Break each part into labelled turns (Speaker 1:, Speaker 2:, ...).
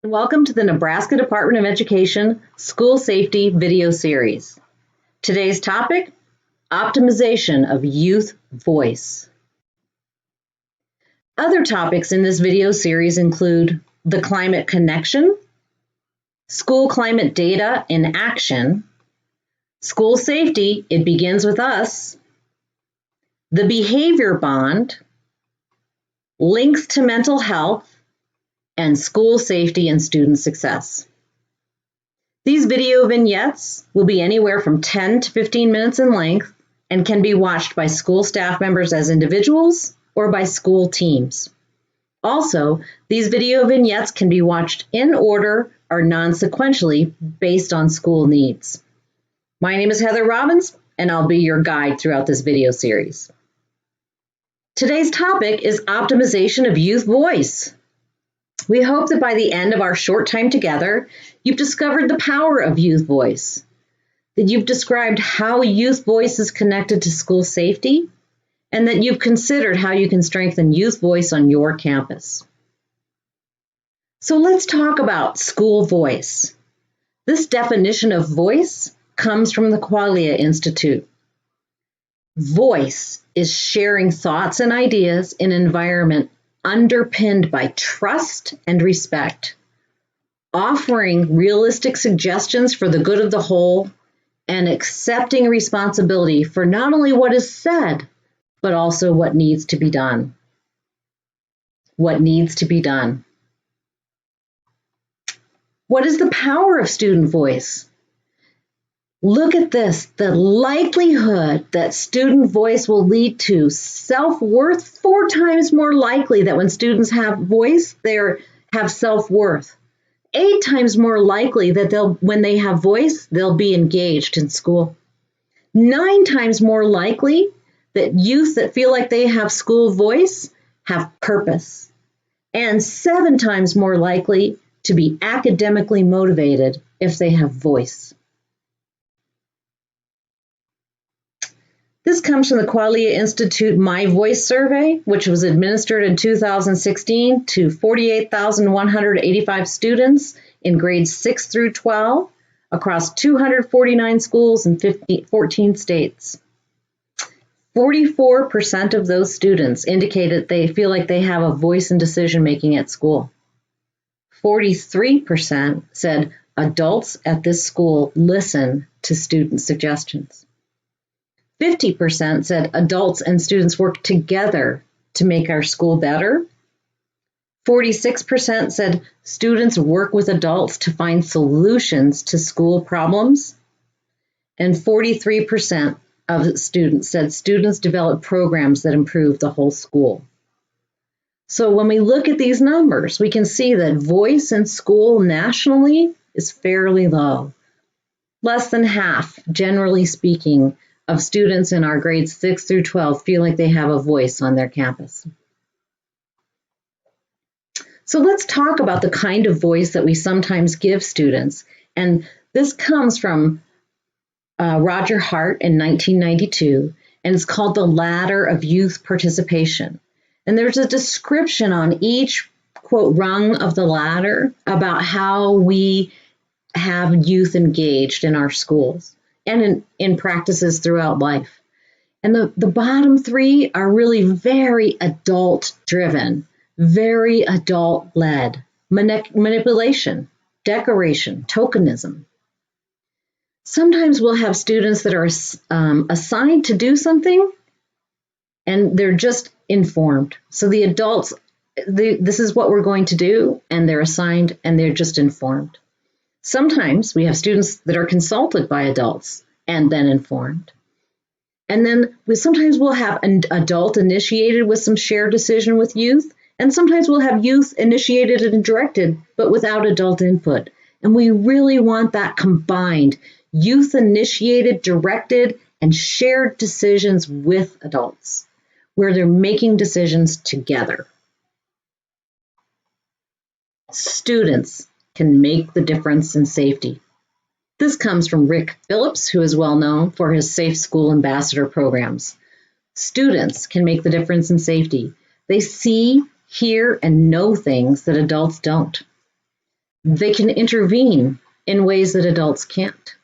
Speaker 1: Welcome to the Nebraska Department of Education School Safety video series. Today's topic, optimization of youth voice. Other topics in this video series include the climate connection, school climate data in action, school safety, it begins with us, the behavior bond, links to mental health, and school safety and student success. These video vignettes will be anywhere from 10 to 15 minutes in length and can be watched by school staff members as individuals or by school teams. Also, these video vignettes can be watched in order or non-sequentially based on school needs. My name is Heather Robbins, and I'll be your guide throughout this video series. Today's topic is optimization of youth voice. We hope that by the end of our short time together, you've discovered the power of youth voice, that you've described how youth voice is connected to school safety, and that you've considered how you can strengthen youth voice on your campus. So let's talk about school voice. This definition of voice comes from the Qualia Institute. Voice is sharing thoughts and ideas in an environment underpinned by trust and respect, offering realistic suggestions for the good of the whole, and accepting responsibility for not only what is said, but also what needs to be done. What needs to be done. What is the power of student voice? Look at this, the likelihood that student voice will lead to self-worth, 4 times more likely that when students have voice, they have self-worth. 8 times more likely that when they have voice, they'll be engaged in school. 9 times more likely that youth that feel like they have school voice have purpose. And 7 times more likely to be academically motivated if they have voice. This comes from the Qualia Institute My Voice survey, which was administered in 2016 to 48,185 students in grades 6 through 12 across 249 schools in 14 states. 44% of those students indicated they feel like they have a voice in decision-making at school. 43% said adults at this school listen to student suggestions. 50% said adults and students work together to make our school better. 46% said students work with adults to find solutions to school problems. And 43% of students said students develop programs that improve the whole school. So when we look at these numbers, we can see that voice in school nationally is fairly low. Less than half, generally speaking, of students in our grades 6 through 12 feel like they have a voice on their campus. So let's talk about the kind of voice that we sometimes give students. And this comes from Roger Hart in 1992, and it's called The Ladder of Youth Participation. And there's a description on each, quote, rung of the ladder about how we have youth engaged in our schools and in practices throughout life. And the bottom 3 are really very adult-driven, very adult-led. Manipulation, decoration, tokenism. Sometimes we'll have students that are assigned to do something, and they're just informed. So the adults, this is what we're going to do, and they're assigned, and they're just informed. Sometimes we have students that are consulted by adults and then informed. And then sometimes we'll have an adult initiated with some shared decision with youth, and sometimes we'll have youth initiated and directed, but without adult input. And we really want that combined, youth initiated, directed, and shared decisions with adults, where they're making decisions together. Students can make the difference in safety. This comes from Rick Phillips, who is well known for his Safe School Ambassador programs. Students can make the difference in safety. They see, hear, and know things that adults don't. They can intervene in ways that adults can't.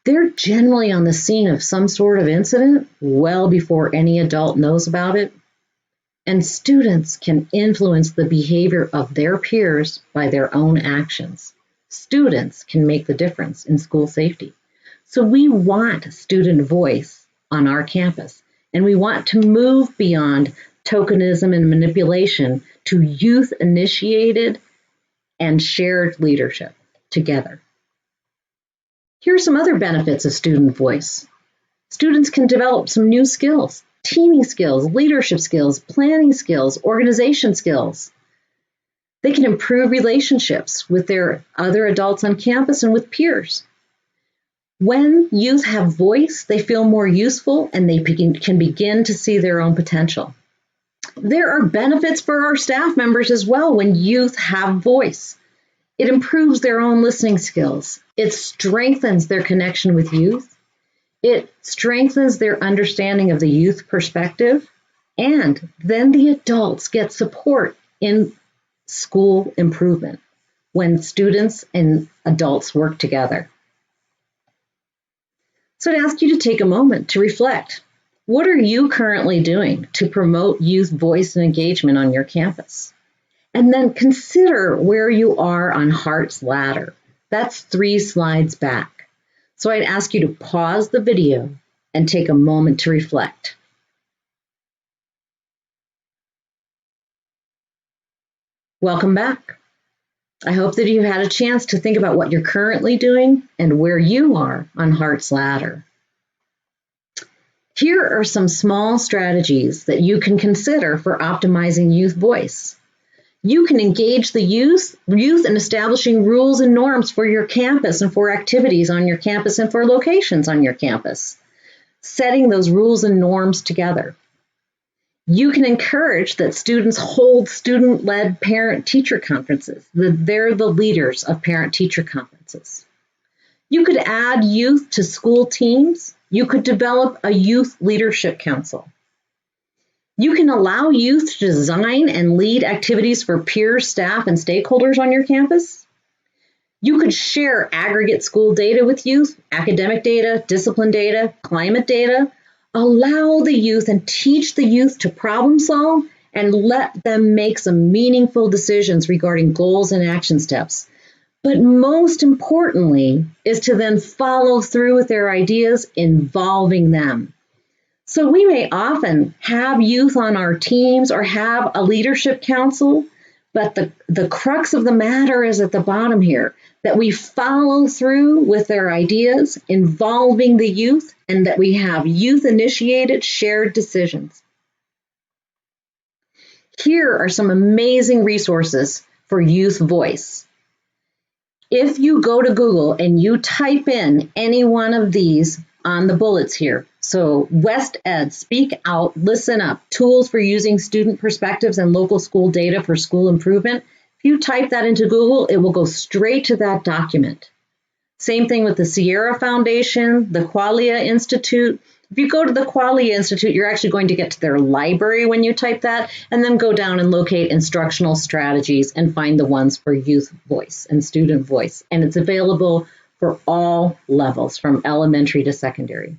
Speaker 1: They're generally on the scene of some sort of incident well before any adult knows about it. And students can influence the behavior of their peers by their own actions. Students can make the difference in school safety. So we want student voice on our campus, and we want to move beyond tokenism and manipulation to youth-initiated and shared leadership together. Here are some other benefits of student voice. Students can develop some new skills, teaming skills, leadership skills, planning skills, organization skills. They can improve relationships with their other adults on campus and with peers. When youth have voice, they feel more useful and they can begin to see their own potential. There are benefits for our staff members as well when youth have voice. It improves their own listening skills. It strengthens their connection with youth. It strengthens their understanding of the youth perspective. And then the adults get support in school improvement when students and adults work together. So I'd ask you to take a moment to reflect. What are you currently doing to promote youth voice and engagement on your campus? And then consider where you are on Hart's ladder. That's 3 slides back. So I'd ask you to pause the video and take a moment to reflect. Welcome back. I hope that you've had a chance to think about what you're currently doing and where you are on Hart's ladder. Here are some small strategies that you can consider for optimizing youth voice. You can engage the youth in establishing rules and norms for your campus and for activities on your campus and for locations on your campus, setting those rules and norms together. You can encourage that students hold student-led parent-teacher conferences, that they're the leaders of parent-teacher conferences. You could add youth to school teams. You could develop a youth leadership council. You can allow youth to design and lead activities for peers, staff, and stakeholders on your campus. You could share aggregate school data with youth, academic data, discipline data, climate data. Allow the youth and teach the youth to problem solve and let them make some meaningful decisions regarding goals and action steps. But most importantly is to then follow through with their ideas, involving them. So we may often have youth on our teams or have a leadership council, but the crux of the matter is at the bottom here, that we follow through with their ideas, involving the youth, and that we have youth-initiated shared decisions. Here are some amazing resources for youth voice. If you go to Google and you type in any one of these on the bullets here, so West Ed, Speak Out, Listen Up, Tools for Using Student Perspectives and Local School Data for School Improvement, if you type that into Google, it will go straight to that document. Same thing with the Sierra Foundation, the Qualia Institute. If you go to the Qualia Institute, you're actually going to get to their library when you type that, and then go down and locate instructional strategies and find the ones for youth voice and student voice. And it's available for all levels, from elementary to secondary.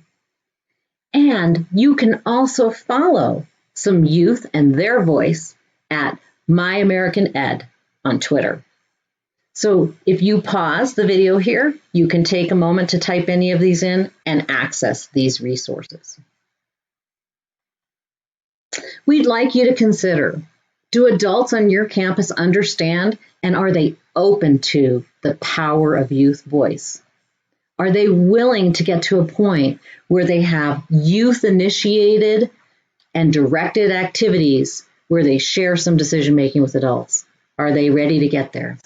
Speaker 1: And you can also follow some youth and their voice at My American Ed on Twitter. So if you pause the video here, you can take a moment to type any of these in and access these resources. We'd like you to consider, do adults on your campus understand and are they open to the power of youth voice? Are they willing to get to a point where they have youth-initiated and directed activities where they share some decision-making with adults? Are they ready to get there?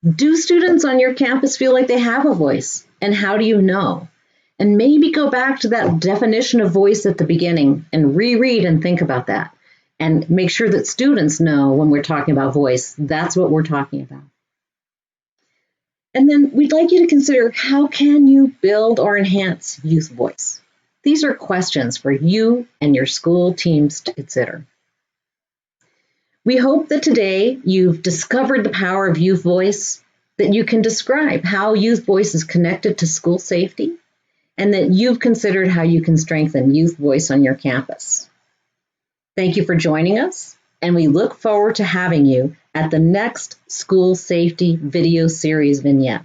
Speaker 1: Do students on your campus feel like they have a voice? And how do you know? And maybe go back to that definition of voice at the beginning and reread and think about that. And make sure that students know when we're talking about voice, that's what we're talking about. And then we'd like you to consider, how can you build or enhance youth voice? These are questions for you and your school teams to consider. We hope that today you've discovered the power of youth voice, that you can describe how youth voice is connected to school safety, and that you've considered how you can strengthen youth voice on your campus. Thank you for joining us, and we look forward to having you at the next school safety video series vignette.